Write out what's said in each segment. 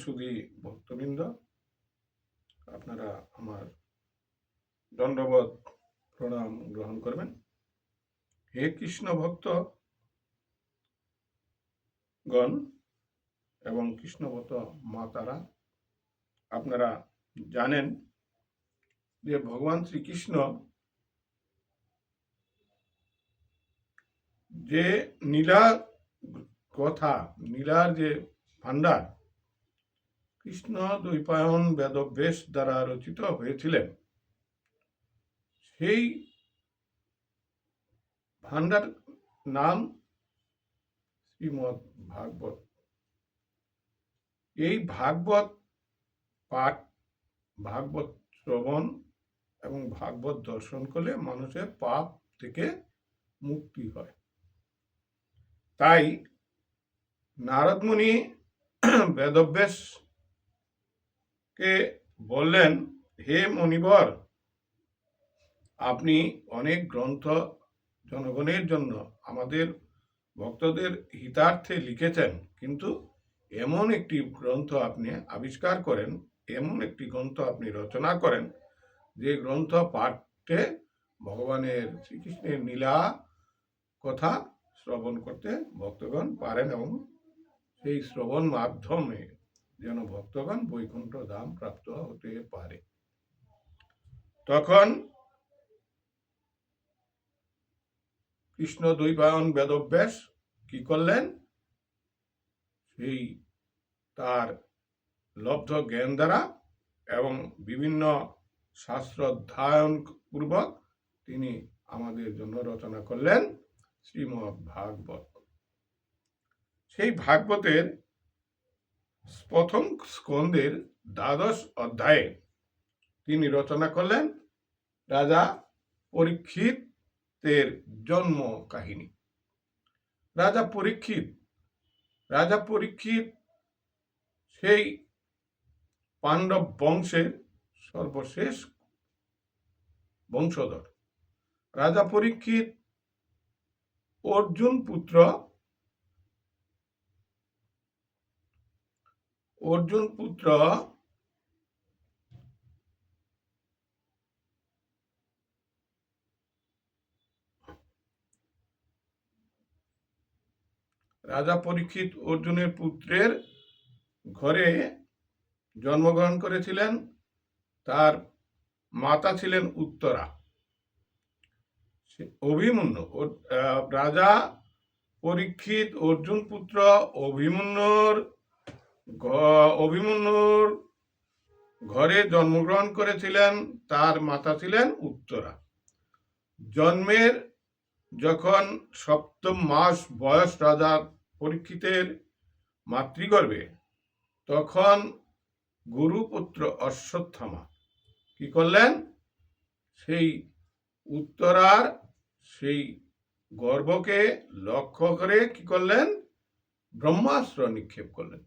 শুধু ভক্তবৃন্দ, আপনারা আমার দণ্ডবত প্রণাম গ্রহণ করবেন। হে কৃষ্ণ ভক্ত গণ এবং কৃষ্ণভক্ত মাতারা, আপনারা জানেন যে ভগবান শ্রীকৃষ্ণ যে নীলা কথা, নীলার যে ভাণ্ডার কৃষ্ণ দ্বৈপায়ন বেদব্যাস দ্বারা রচিত হয়েছিলেন, সেই ভাণ্ডার নাম শ্রীমদ্ ভাগবত। এই ভাগবত পাঠ, ভাগবত শ্রবণ এবং ভাগবত দর্শন করলে মানুষের পাপ থেকে মুক্তি হয়। তাই নারদ মুনি বেদব্যাসকে বললেন, হে মুনিবর, আপনি অনেক গ্রন্থ জনগণের জন্য, আমাদের ভক্তদের হিতার্থে লিখেছেন, কিন্তু এমন একটি গ্রন্থ আপনি আবিষ্কার করেন, এমন একটি গ্রন্থ আপনি রচনা করেন, যে গ্রন্থ পাঠে ভগবানের শ্রীকৃষ্ণের লীলা কথা শ্রবণ করতে ভক্তগণ পারেন এবং সেই শ্রবণ মাধ্যমে যেন ভক্তগণ বৈকুণ্ঠ ধাম প্রাপ্ত হতে পারে। তখন কৃষ্ণ দ্বৈপায়ন বেদব্যাস কি করলেন, সেই তার লব্ধ জ্ঞান দ্বারা এবং বিভিন্ন শাস্ত্র অধ্যয়ন পূর্বক তিনি আমাদের জন্য রচনা করলেন শ্রীমদ্ ভাগবত। সেই ভাগবতের প্রথম স্কন্ধের ১২ অধ্যায়ে তিনি রচনা করলেন রাজা পরীক্ষিতের জন্ম কাহিনী। রাজা পরীক্ষিত সেই পাণ্ডব বংশের সর্বশেষ বংশধর। রাজা পরীক্ষিত অর্জুন পুত্র রাজা পরীক্ষিত অর্জুনের পুত্রের ঘরে জন্মগ্রহণ করেছিলেন। তার মাতা ছিলেন উত্তরা। অভিমন্যু, রাজা পরীক্ষিত অর্জুন পুত্র অভিমন্যুর ঘরে জন্মগ্রহণ করেছিলেন। তার মাতা ছিলেন উত্তরা। জন্মের যখন ৭ম মাস বয়স রাজা পরীক্ষিতের মাতৃগর্ভে, তখন গুরুপুত্র অশ্বত্থামা কি করলেন, সেই উত্তরার সেই গর্ভকে লক্ষ্য করে কি করলেন, ব্রহ্মাস্ত্র নিক্ষেপ করলেন।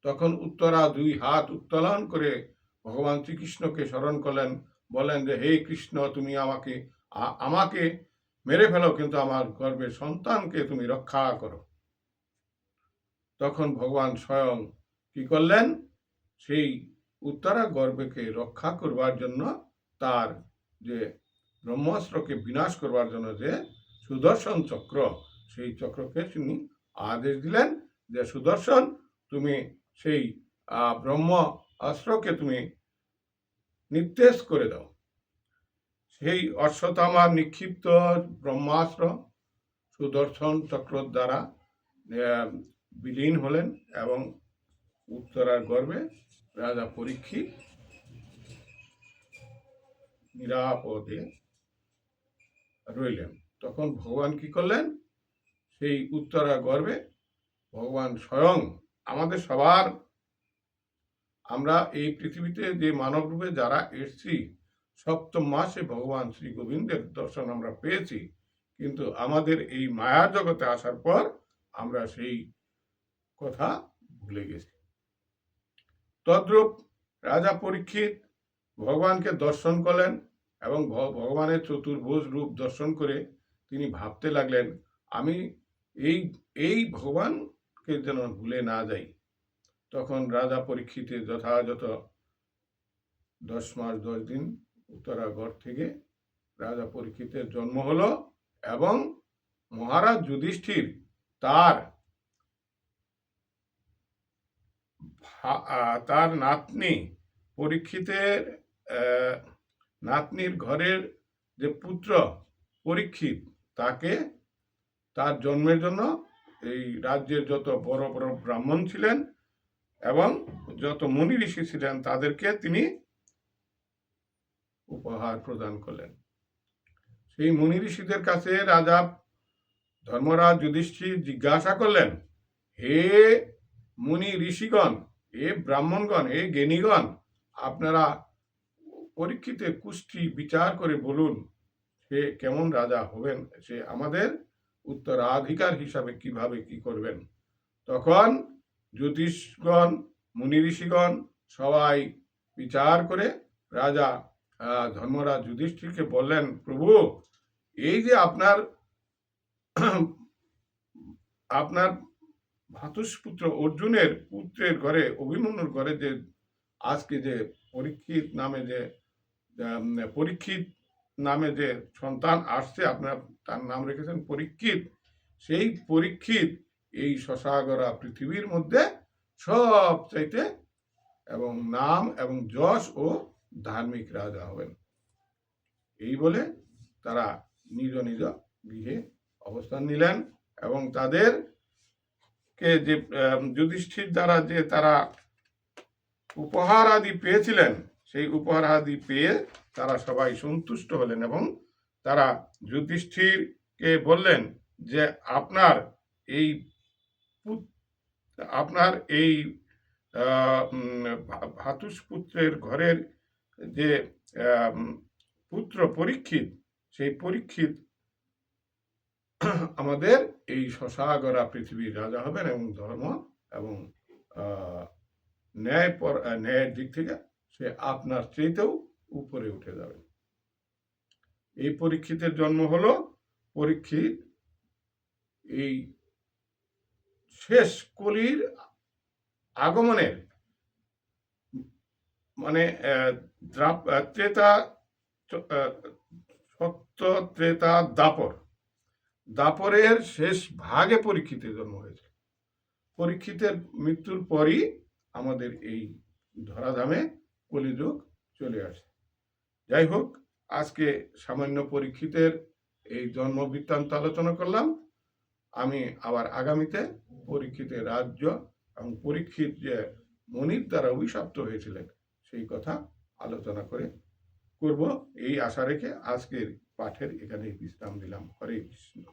তখন উত্তরা ২ হাত উত্তোলন করে ভগবান শ্রীকৃষ্ণকে স্মরণ করলেন, বলেন যে হে কৃষ্ণ, তুমি আমাকে মেরে ফেলো, কিন্তু আমার গর্ভের সন্তানকে তুমি রক্ষা করো। তখন ভগবান স্বয়ং কি করলেন, সেই উত্তরা গর্ভকে রক্ষা করবার জন্য তার যে ব্রহ্মাস্ত্রকে বিনাশ করবার জন্য যে সুদর্শন চক্র, সেই চক্রকে তিনি আদেশ দিলেন যে সুদর্শন, তুমি সেই ব্রহ্ম অস্ত্রকে তুমি নির্দেশ করে দাও। সেই অশ্বত্থামার নিক্ষিপ্ত ব্রহ্মাস্ত্র সুদর্শন চক্র দ্বারা বিলীন হলেন এবং উত্তরার গর্ভে রাজা পরীক্ষিত নিরাপদে রইলেন। তখন ভগবান কি করলেন, সেই উত্তরা গর্ভে ভগবান স্বয়ং আমাদের সবার, আমরা এই পৃথিবীতে যে মানব রূপে যারা এসছি, ৭ম মাসে ভগবান শ্রী গোবিন্দের দর্শন আমরা পেয়েছি, কিন্তু আমাদের এই মায়ার জগতে আসার পর আমরা সেই কথা ভুলে গেছি। তদ্রূপ রাজা পরীক্ষিত ভগবানকে দর্শন করলেন এবং ভগবানের চতুর্ভুজ রূপ দর্শন করে তিনি ভাবতে লাগলেন, আমি এই ভগবানকে যেন ভুলে না যাই। তখন রাজা পরীক্ষিতের যথাযথ 10 মাস 10 দিন উত্তরাগড় থেকে রাজা পরীক্ষিতের জন্ম হলো এবং মহারাজ যুধিষ্ঠির তার তার নাতনি পরীক্ষিতের নাতনির ঘরের যে পুত্র পরীক্ষিত তাকে তার জন্মের জন্য এই রাজ্যের যত বড় বড় ব্রাহ্মণ ছিলেন এবং যত মুনি ঋষি ছিলেন তাদেরকে তিনি উপহার প্রদান করলেন। সেই মুনি ঋষিদের কাছে রাজা ধর্মরাজ যুধিষ্ঠির জিজ্ঞাসা করলেন, হে মুনি ঋষিগণ, হে ব্রাহ্মণগণ, হে জ্ঞানীগণ, আপনারা পরীক্ষিতের কুষ্টি বিচার করে বলুন সে কেমন রাজা হবেন, সে আমাদের উত্তরাধিকার হিসাবে কিভাবে কি করবেন। তখন জ্যোতিষগণ মুনি ঋষিগণ সবাই বিচার করে রাজা ধর্মরাজ যুধিষ্ঠিরকে বললেন, প্রভু, এই যে আপনার ভ্রাতুষ্পুত্র অর্জুনের পুত্রের ঘরে অভিমন্যুর ঘরে যে আজকে যে পরীক্ষিত নামে যে সন্তান আসছে, আপনার তার নাম রেখেছেন পরীক্ষিত, সেই পরীক্ষিত এই শশাগরা পৃথিবীর মধ্যে সবচাইতে এবং নাম এবং যশ ও ধার্মিক রাজা হবেন। এই বলে তারা নিজ নিজ গৃহে অবস্থান নিলেন এবং তাদেরকে যে যুধিষ্ঠির দ্বারা যে তারা উপহার আদি পেয়েছিলেন সেই উপহার আদি পেয়ে তারা সবাই সন্তুষ্ট হলেন এবং তারা যুধিষ্ঠিরকে বললেন যে আপনার এই ভ্রাতুষ্পুত্রের ঘরের যে পুত্র পরীক্ষিত, সেই পরীক্ষিত আমাদের এই শশাগরা পৃথিবীর রাজা হবেন এবং ধর্ম এবং ন্যায়ের দিক থেকে সে আপনার চেয়েতেও উপরে উঠে যাবে। এই পরীক্ষিতের জন্ম হলো পরীক্ষিত এই শেষ কলির আগমনের মানে সত্য ত্রেতা দাপরের শেষ ভাগে পরীক্ষিতের জন্ম হয়েছে। পরীক্ষিতের মৃত্যুর পরই আমাদের এই ধরাধামে কলিযুগ চলে আসে। যাই হোক, আজকে সামান্য পরীক্ষিতের এই জন্ম বৃত্তান্ত আলোচনা করলাম। আমি আবার আগামীতে পরীক্ষিতের রাজ্য এবং পরীক্ষিত যে মনির দ্বারা অভিশপ্ত হয়েছিলেন সেই কথা আলোচনা করব এই আশা রেখে আজকের পাঠের এখানে বিশ্রাম দিলাম। হরে কৃষ্ণ।